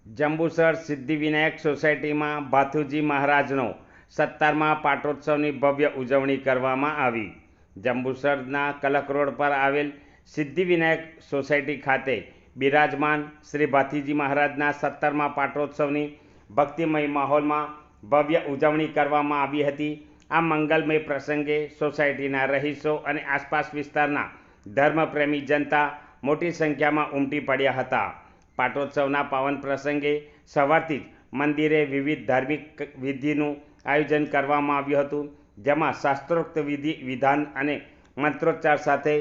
જંબુસર સિદ્ધિવિનાયક સોસાયટીમાં ભાથુજી મહારાજનો 17મા પાટોત્સવની ભવ્ય ઉજવણી કરવામાં આવી. જંબુસરના કલક રોડ પર આવેલ સિદ્ધિવિનાયક સોસાયટી ખાતે બિરાજમાન શ્રી ભાથીજી મહારાજના 17મા પાટોત્સવની ભક્તિમય માહોલમાં ભવ્ય ઉજવણી કરવામાં આવી હતી. આ મંગલમય પ્રસંગે સોસાયટીના રહીશો અને આસપાસ વિસ્તારના ધર્મપ્રેમી જનતા મોટી સંખ્યામાં ઉમટી પડ્યા હતા. પાટોત્સવના પાવન પ્રસંગે સવારથી જ મંદિરે વિવિધ ધાર્મિક વિધિનું આયોજન કરવામાં આવ્યું હતું, જેમાં શાસ્ત્રોક્ત વિધિ વિધાન અને મંત્રોચ્ચાર સાથે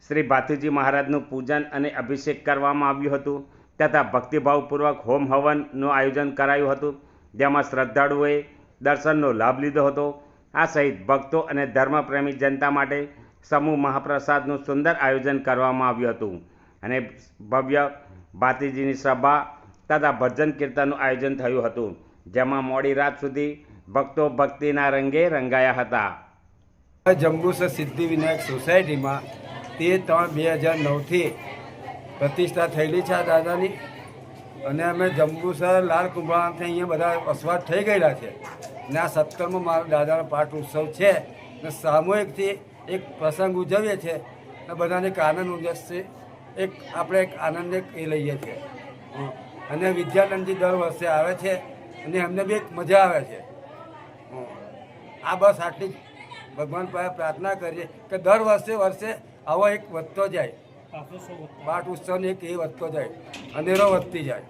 શ્રી ભાથુજી મહારાજનું પૂજન અને અભિષેક કરવામાં આવ્યું હતું તથા ભક્તિભાવપૂર્વક હોમ હવનનું આયોજન કરાયું હતું, જેમાં શ્રદ્ધાળુઓએ દર્શનનો લાભ લીધો હતો. આ સહિત ભક્તો અને ધર્મપ્રેમી જનતા માટે સમૂહ મહાપ્રસાદનું સુંદર આયોજન કરવામાં આવ્યું હતું અને ભવ્ય ભાથીજીની સભા તથા ભજન કીર્તનનું આયોજન થયું હતું, જેમાં મોડી રાત સુધી ભક્તો ભક્તિના રંગે રંગાયા હતા. જંબુસર સિદ્ધિવિનાયક સોસાયટીમાં 13/3/2009થી પ્રતિષ્ઠા થયેલી છે આ દાદાની, અને અમે જંબુસર લાલ કુંભારથી અહીંયા બધા વસવાટ થઈ ગયેલા છે. અને આ 17મો મારો દાદાનો પાઠ ઉત્સવ છે અને સામૂહિકથી એક પ્રસંગ ઉજવીએ છીએ અને બધાને એક આનંદ ઉજવશે, એક આપણે એક આનંદ એ લઈએ છીએ. અને વિદ્યાનંદજી દર વર્ષે આવે છે અને એમને બી એક મજા આવે છે. આ બસ આટલી જ ભગવાન પાસે પ્રાર્થના કરીએ કે દર વર્ષે આવો એક વધતો જાય, પાઠ ઉત્સવની એક એ વધતો જાય, અંધેરો વધતી જાય.